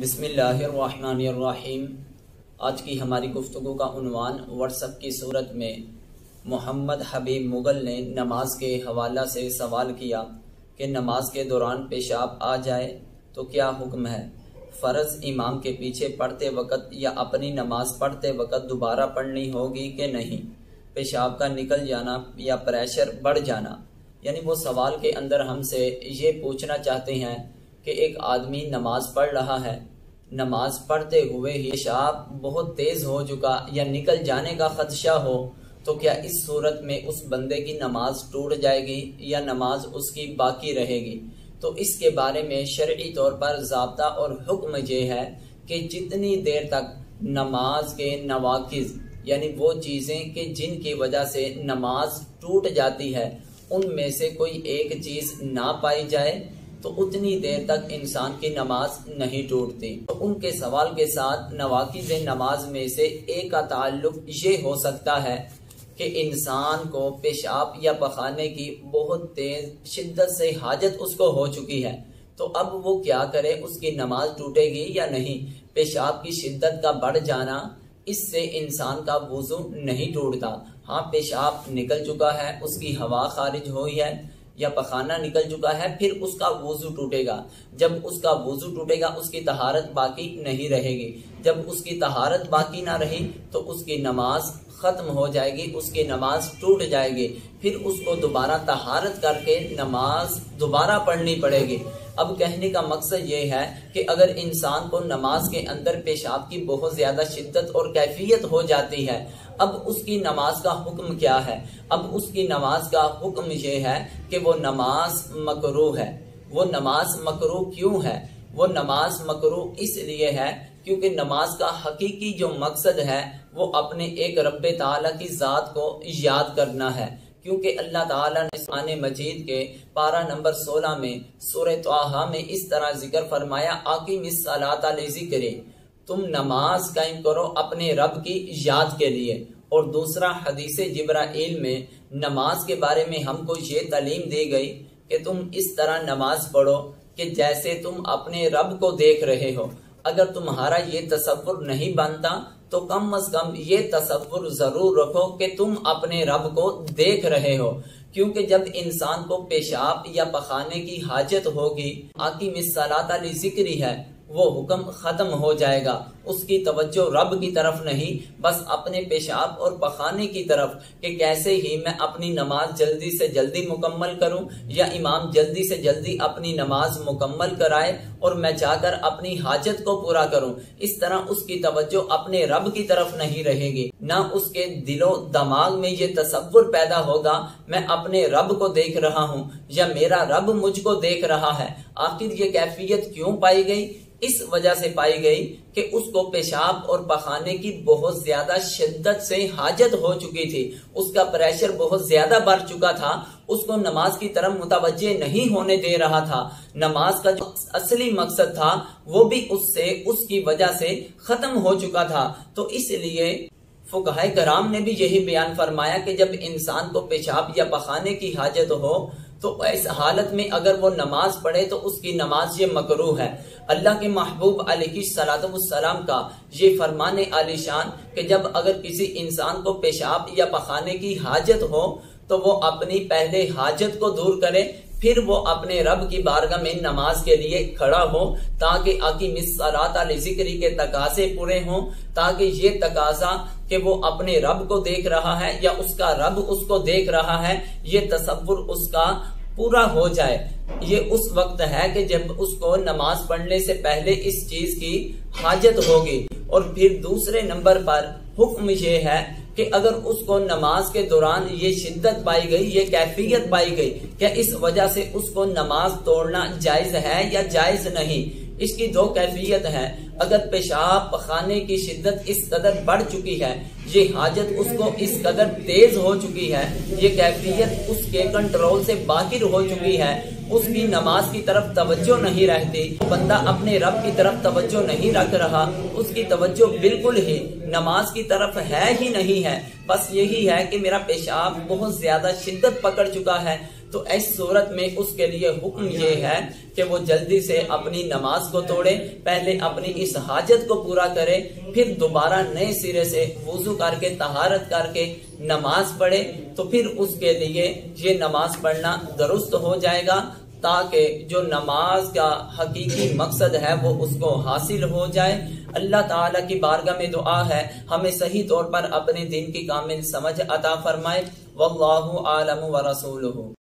بسم اللہ الرحمن الرحیم۔ آج کی ہماری گفتگو کا عنوان واٹس ایپ کی صورت میں محمد حبیب مغل نے نماز کے حوالہ سے سوال کیا کہ نماز کے دوران پیشاب آ جائے تو کیا حکم ہے؟ فرض امام کے پیچھے پڑھتے وقت یا اپنی نماز پڑھتے وقت دوبارہ پڑھنی ہوگی کہ نہیں؟ پیشاب کا نکل جانا یا پریشر بڑھ جانا، یعنی وہ سوال کے اندر ہم سے یہ پوچھنا چاہتے ہیں کہ ایک آدمی نماز پڑھ رہا ہے، نماز پڑھتے ہوئے ہی پیشاب بہت تیز ہو چکا یا نکل جانے کا خدشہ ہو تو کیا اس صورت میں اس بندے کی نماز ٹوٹ جائے گی یا نماز اس کی باقی رہے گی؟ تو اس کے بارے میں شرعی طور پر ضابطہ اور حکم یہ ہے کہ جتنی دیر تک نماز کے نواقض یعنی وہ چیزیں کہ جن کی وجہ سے نماز ٹوٹ جاتی ہے ان میں سے کوئی ایک چیز نہ پائی جائے تو اتنی دیر تک انسان کی نماز نہیں ٹوٹتی۔ تو ان کے سوال کے ساتھ نواقض نماز میں سے ایک کا تعلق یہ ہو سکتا ہے کہ انسان کو پیشاب یا پخانے کی بہت تیز شدت سے حاجت اس کو ہو چکی ہے، تو اب وہ کیا کرے؟ اس کی نماز ٹوٹے گی یا نہیں؟ پیشاب کی شدت کا بڑھ جانا اس سے انسان کا وضو نہیں ٹوٹتا۔ ہاں، پیشاب نکل چکا ہے، اس کی ہوا خارج ہوئی ہے یا پخانہ نکل چکا ہے، پھر اس کا وضو ٹوٹے گا۔ جب اس کا وضو ٹوٹے گا اس کی طہارت باقی نہیں رہے گی۔ جب اس کی طہارت باقی نہ رہی تو اس کی نماز ختم ہو جائے گی، اس کی نماز ٹوٹ جائے گی، پھر اس کو دوبارہ طہارت کر کے نماز دوبارہ پڑھنی پڑے گی۔ اب کہنے کا مقصد یہ ہے کہ اگر انسان کو نماز کے اندر پیشاب کی بہت زیادہ شدت اور کیفیت ہو جاتی ہے، اب اس کی نماز کا حکم کیا ہے؟ اب اس کی نماز کا حکم یہ ہے کہ وہ نماز مکروہ ہے۔ وہ نماز مکروہ کیوں ہے؟ وہ نماز مکروہ اس لیے ہے کیونکہ نماز کا حقیقی جو مقصد ہے وہ اپنے ایک رب تعالیٰ کی ذات کو یاد کرنا ہے، کیونکہ اللہ تعالیٰ نے قرآن مجید کے پارہ نمبر 16 میں سورہ طٰہٰ میں اس طرح ذکر فرمایا، اقیم الصلاۃ لذکری، تم نماز قائم کرو اپنے رب کی یاد کے لیے۔ اور دوسرا حدیث جبرائیل میں نماز کے بارے میں ہم کو یہ تعلیم دی گئی کہ تم اس طرح نماز پڑھو کہ جیسے تم اپنے رب کو دیکھ رہے ہو۔ اگر تمہارا یہ تصور نہیں بنتا تو کم از کم یہ تصور ضرور رکھو کہ تم اپنے رب کو دیکھ رہے ہو، کیونکہ جب انسان کو پیشاب یا پخانے کی حاجت ہوگی، اقیم الصلاۃ لذکری ہے، وہ حکم ختم ہو جائے گا، اس کی توجہ رب کی طرف نہیں، بس اپنے پیشاب اور پخانے کی طرف کہ کیسے ہی میں اپنی نماز جلدی سے جلدی مکمل کروں یا امام جلدی سے جلدی اپنی نماز مکمل کرائے اور میں جا کر اپنی حاجت کو پورا کروں۔ اس طرح اس کی توجہ اپنے رب کی طرف نہیں رہے گی، نہ اس کے دل و دماغ میں یہ تصور پیدا ہوگا میں اپنے رب کو دیکھ رہا ہوں یا میرا رب مجھ کو دیکھ رہا ہے۔ آخر یہ کیفیت کیوں پائی گئی؟ اس وجہ سے پائی گئی کہ اس کو پیشاب اور پخانے کی بہت زیادہ شدت سے حاجت ہو چکی تھی، اس کا پریشر بہت زیادہ بڑھ چکا تھا، اس کو نماز کی طرف متوجہ نہیں ہونے دے رہا تھا۔ نماز کا جو اصلی مقصد تھا وہ بھی اس کی وجہ سے ختم ہو چکا تھا۔ تو اس لیے فقہاء کرام نے بھی یہی بیان فرمایا کہ جب انسان کو پیشاب یا پخانے کی حاجت ہو تو اس حالت میں اگر وہ نماز پڑھے تو اس کی نماز یہ مکروہ ہے۔ اللہ کے محبوب علیہ الصلوۃ والسلام کا یہ فرمان عالی شان کہ جب اگر کسی انسان کو پیشاب یا پخانے کی حاجت ہو تو وہ اپنی پہلے حاجت کو دور کرے، پھر وہ اپنے رب کی بارگاہ میں نماز کے لیے کھڑا ہو تاکہ اقیم الصلاۃ لذکری کے تقاضے پورے ہوں، تاکہ یہ تقاضا کہ وہ اپنے رب کو دیکھ رہا ہے یا اس کا رب اس کو دیکھ رہا ہے یہ تصور اس کا پورا ہو جائے۔ یہ اس وقت ہے کہ جب اس کو نماز پڑھنے سے پہلے اس چیز کی حاجت ہوگی۔ اور پھر دوسرے نمبر پر حکم یہ ہے کہ اگر اس کو نماز کے دوران یہ شدت پائی گئی، یہ کیفیت پائی گئی کہ اس وجہ سے اس کو نماز توڑنا جائز ہے یا جائز نہیں۔ اس کی دو کیفیت ہے، اگر پیشاب پخانے کی شدت اس قدر بڑھ چکی ہے، یہ حاجت اس کو اس قدر تیز ہو چکی ہے، یہ کیفیت اس کے کنٹرول سے باہر ہو چکی ہے، اس کی نماز کی طرف توجہ نہیں رہتی، بندہ اپنے رب کی طرف توجہ نہیں رکھ رہا، اس کی توجہ بالکل ہی نماز کی طرف ہے ہی نہیں ہے، بس یہی ہے کہ میرا پیشاب بہت زیادہ شدت پکڑ چکا ہے، تو اس صورت میں اس کے لیے حکم یہ ہے کہ وہ جلدی سے اپنی نماز کو توڑے، پہلے اپنی اس حاجت کو پورا کرے، پھر دوبارہ نئے سرے سے وضو کر کے طہارت کر کے نماز پڑھے، تو پھر اس کے لیے یہ نماز پڑھنا درست ہو جائے گا، تاکہ جو نماز کا حقیقی مقصد ہے وہ اس کو حاصل ہو جائے۔ اللہ تعالیٰ کی بارگاہ میں دعا ہے ہمیں صحیح طور پر اپنے دین کی کامل سمجھ عطا فرمائے۔ واللہ عالم ورسولہ۔